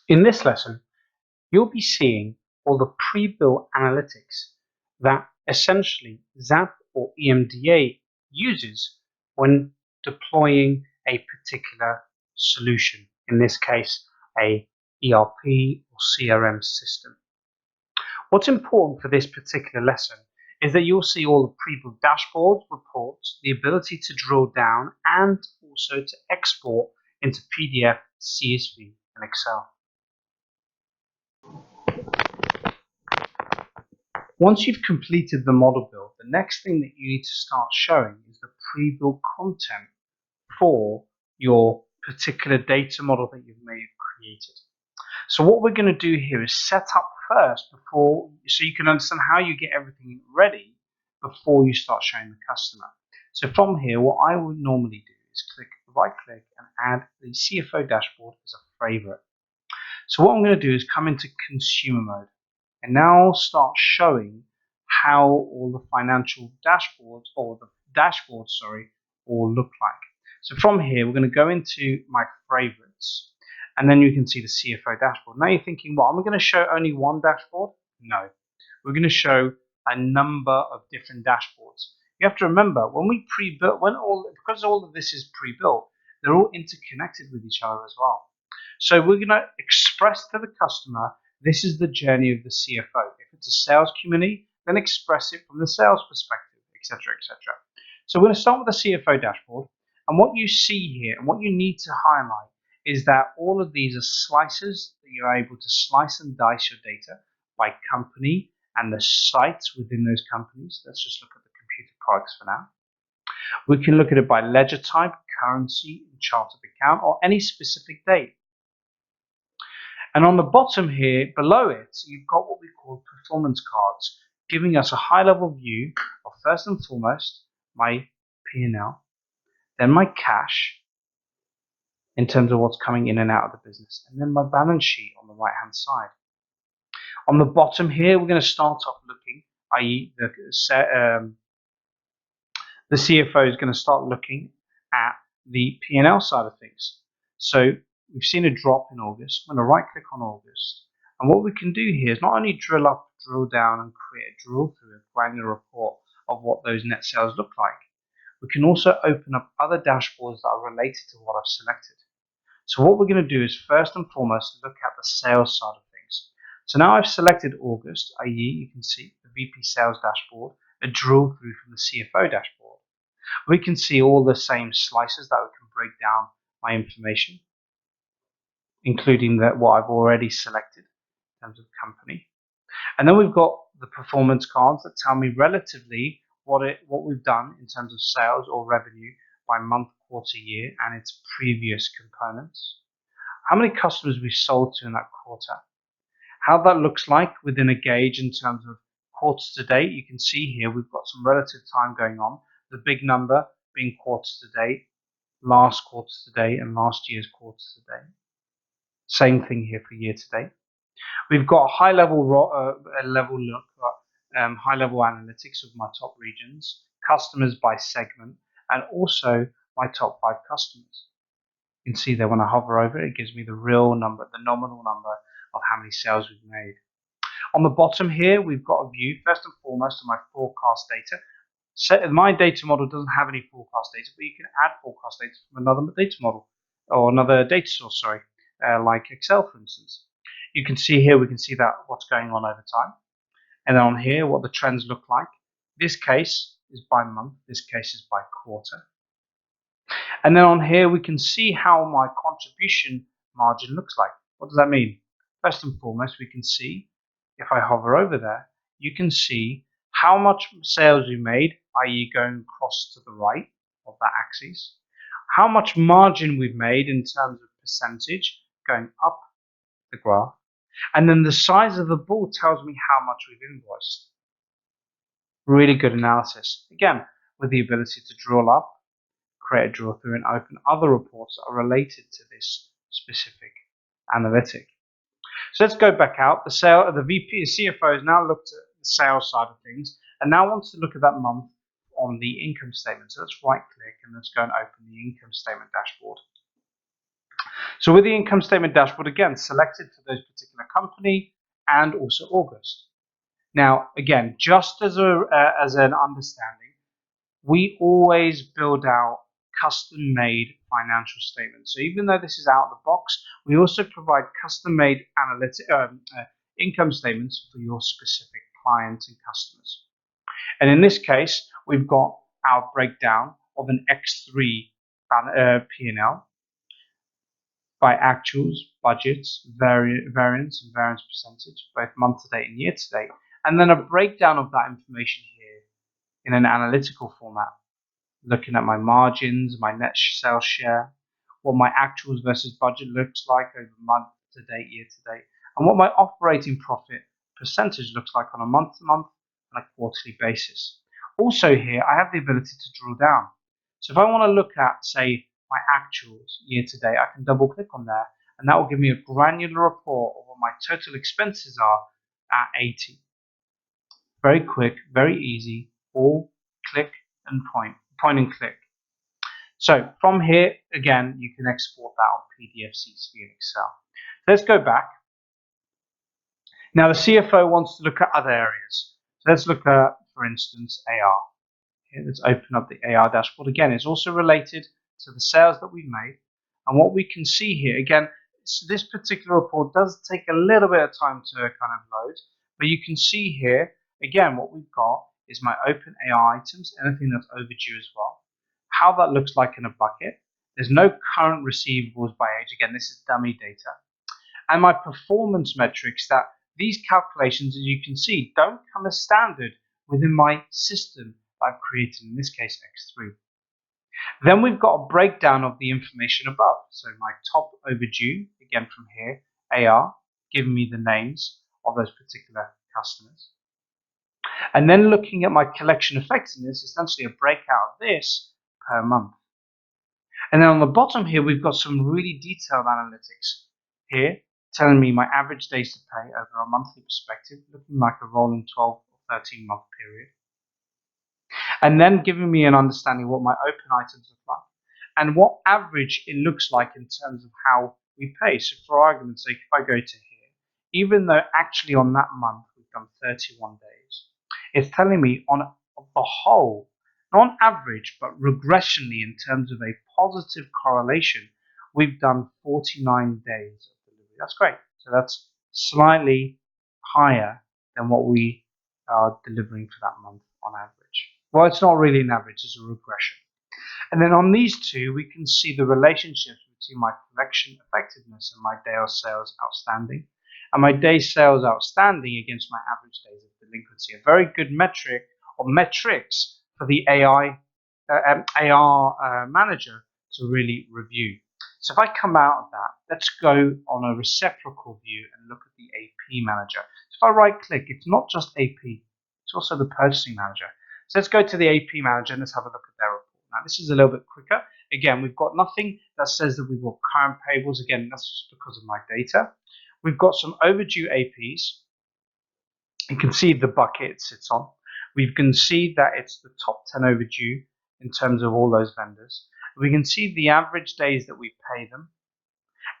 In this lesson, you'll be seeing all the pre-built analytics that essentially ZAP or EMDA uses when deploying a particular solution, in this case, a ERP or CRM system. What's important for this particular lesson is that you'll see all the pre-built dashboards, reports, the ability to drill down, and also to export into PDF, CSV, and Excel. Once you've completed the model build, the next thing that you need to start showing is the pre-built content for your particular data model that you may have created. So what we're going to do here is set up first so you can understand how you get everything ready before you start showing the customer. So from here, what I would normally do is right click and add the CFO dashboard as a favorite. So what I'm going to do is come into consumer mode and now start showing how all the financial dashboards all look like. So from here, we're going to go into my favorites, and then you can see the CFO dashboard. Now you're thinking, well, am I going to show only one dashboard? No, we're going to show a number of different dashboards. You have to remember, when we pre-built, because all of this is pre-built, they're all interconnected with each other as well. So we're going to express to the customer, this is the journey of the CFO. If it's a sales community, then express it from the sales perspective, etc., etc. So we're going to start with the CFO dashboard. And what you see here and what you need to highlight is that all of these are slices that you're able to slice and dice your data by company and the sites within those companies. Let's just look at the computer products for now. We can look at it by ledger type, currency, chart of account, or any specific date. And on the bottom here, below it, you've got what we call performance cards, giving us a high-level view of, first and foremost, my P&L, then my cash, in terms of what's coming in and out of the business, and then my balance sheet on the right-hand side. On the bottom here, we're going to start off looking, i.e. the CFO is going to start looking at the P&L side of things. So we've seen a drop in August. I'm going to right click on August. And what we can do here is not only drill up, drill down, and create a drill through a granular report of what those net sales look like. We can also open up other dashboards that are related to what I've selected. So what we're going to do is first and foremost look at the sales side of things. So now I've selected August, i.e. you can see the VP sales dashboard, a drill through from the CFO dashboard. We can see all the same slices that we can break down my information, including what I've already selected in terms of company. And then we've got the performance cards that tell me relatively what we've done in terms of sales or revenue by month, quarter, year, and its previous components. How many customers we've sold to in that quarter. How that looks like within a gauge in terms of quarter to date. You can see here we've got some relative time going on. The big number being quarter to date, last quarter to date, and last year's quarter to date. Same thing here for year to date. We've got a high-level high-level analytics of my top regions, customers by segment, and also my top 5 customers. You can see there when I hover over it, it gives me the real number, the nominal number of how many sales we've made. On the bottom here, we've got a view, first and foremost, of my forecast data. So my data model doesn't have any forecast data, but you can add forecast data from another data model or another data source, like Excel, for instance. You can see here, we can see that what's going on over time. And then on here, what the trends look like. This case is by month, this case is by quarter. And then on here, we can see how my contribution margin looks like. What does that mean? First and foremost, we can see, if I hover over there, you can see how much sales we made, i.e. going across to the right of that axis, how much margin we've made in terms of percentage going up the graph, and then the size of the ball tells me how much we've invoiced. Really good analysis. Again, with the ability to drill up, create a drill through, and open other reports that are related to this specific analytic. So let's go back out. The CFO has now looked at the sales side of things and now wants to look at that month on the income statement. So let's right click and let's go and open the income statement dashboard. So with the income statement dashboard, again, selected for those particular company and also August. Now, again, just as an understanding, we always build out custom-made financial statements. So even though this is out of the box, we also provide custom-made income statements for your specific clients and customers. And in this case, we've got our breakdown of an X3 P&L by actuals, budgets, variance, and variance percentage, both month to date and year to date, and then a breakdown of that information here in an analytical format, looking at my margins, my net sales share, what my actuals versus budget looks like over month to date, year to date, and what my operating profit percentage looks like on a month to month and a quarterly basis. Also here, I have the ability to drill down. So if I want to look at, say, my actuals year to date, I can double click on there and that will give me a granular report of what my total expenses are at 80. Very quick, very easy, all click and point and click. So from here, again, you can export that on PDF, CSV, and Excel. Let's go back. Now the CFO wants to look at other areas. So let's look at, for instance, AR. Here, let's open up the AR dashboard. Again, it's also related to the sales that we've made. And what we can see here, again, this particular report does take a little bit of time to kind of load, but you can see here, again, what we've got is my open AR items, anything that's overdue as well, how that looks like in a bucket. There's no current receivables by age. Again, this is dummy data. And my performance metrics, that these calculations, as you can see, don't come as standard within my system that I've created, in this case, X3. Then we've got a breakdown of the information above. So my top overdue, again from here, AR, giving me the names of those particular customers. And then looking at my collection effectiveness, essentially a breakout of this per month. And then on the bottom here, we've got some really detailed analytics here, telling me my average days to pay over a monthly perspective, looking like a rolling 12 or 13 month period. And then giving me an understanding of what my open items look like and what average it looks like in terms of how we pay. So for argument's sake, if I go to here, even though actually on that month we've done 31 days, it's telling me on the whole, not on average, but regressionally in terms of a positive correlation, we've done 49 days of delivery. That's great. So that's slightly higher than what we are delivering for that month on average. Well, it's not really an average, it's a regression. And then on these two, we can see the relationships between my collection effectiveness and my day of sales outstanding, and my day sales outstanding against my average days of delinquency. A very good metric or metrics for the AR manager to really review. So if I come out of that, let's go on a reciprocal view and look at the AP manager. So if I right click, it's not just AP, it's also the purchasing manager. So let's go to the AP manager and let's have a look at their report. Now this is a little bit quicker. Again, we've got nothing that says that we've got current payables. Again, that's just because of my data. We've got some overdue APs. You can see the bucket it sits on. We can see that it's the top 10 overdue in terms of all those vendors. We can see the average days that we pay them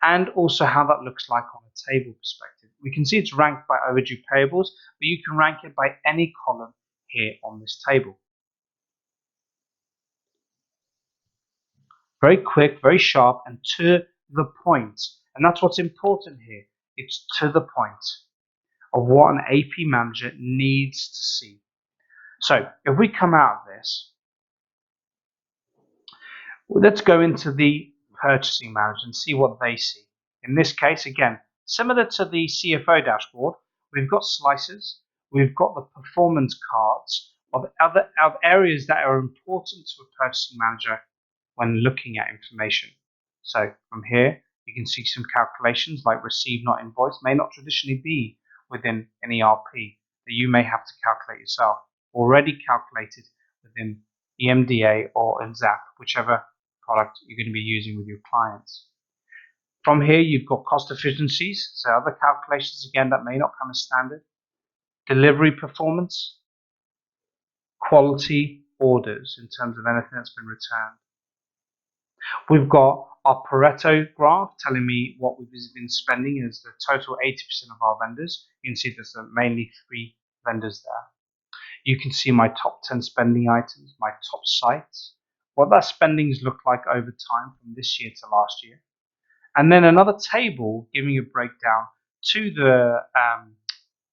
and also how that looks like on a table perspective. We can see it's ranked by overdue payables, but you can rank it by any column here on this table. Very quick, very sharp, and to the point. And that's what's important here. It's to the point of what an AP manager needs to see. So if we come out of this, let's go into the purchasing manager and see what they see. In this case, again, similar to the CFO dashboard, we've got slices, we've got the performance cards of areas that are important to a purchasing manager when looking at information. So from here, you can see some calculations like receive not invoice may not traditionally be within an ERP that you may have to calculate yourself, already calculated within EMDA or ZAP, whichever product you're going to be using with your clients. From here, you've got cost efficiencies, so other calculations again that may not come as standard, delivery performance, quality orders in terms of anything that's been returned. We've got our Pareto graph telling me what we've been spending as the total 80% of our vendors. You can see there's mainly 3 vendors there. You can see my top 10 spending items, my top sites, what that spendings look like over time from this year to last year. And then another table giving a breakdown to the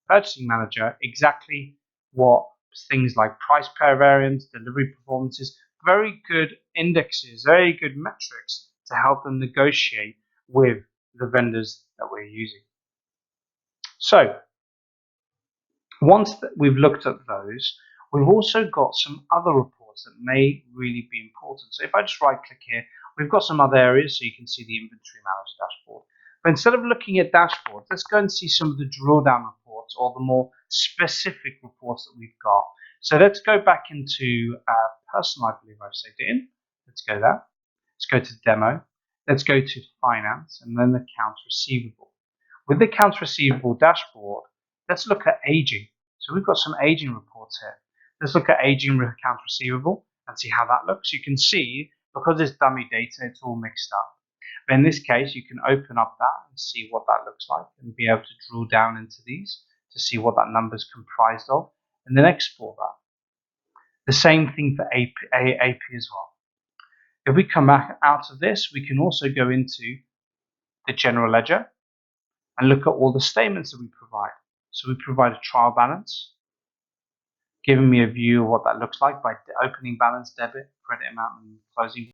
purchasing manager exactly what things like price per variance, delivery performances, very good indexes, very good metrics to help them negotiate with the vendors that we're using. So once we've looked at those, we've also got some other reports that may really be important. So if I just right click here, we've got some other areas, so you can see the inventory manager dashboard. But instead of looking at dashboards, let's go and see some of the drill down reports or the more specific reports that we've got. So let's go back into personal, I believe I've saved it in. Let's go there. Let's go to demo. Let's go to finance and then accounts receivable. With the accounts receivable dashboard, let's look at aging. So we've got some aging reports here. Let's look at aging accounts receivable and see how that looks. You can see, because it's dummy data, it's all mixed up. But in this case, you can open up that and see what that looks like and be able to drill down into these to see what that number is comprised of and then export that. The same thing for AP as well. If we come back out of this, we can also go into the general ledger and look at all the statements that we provide. So we provide a trial balance, giving me a view of what that looks like by opening balance, debit, credit amount, and closing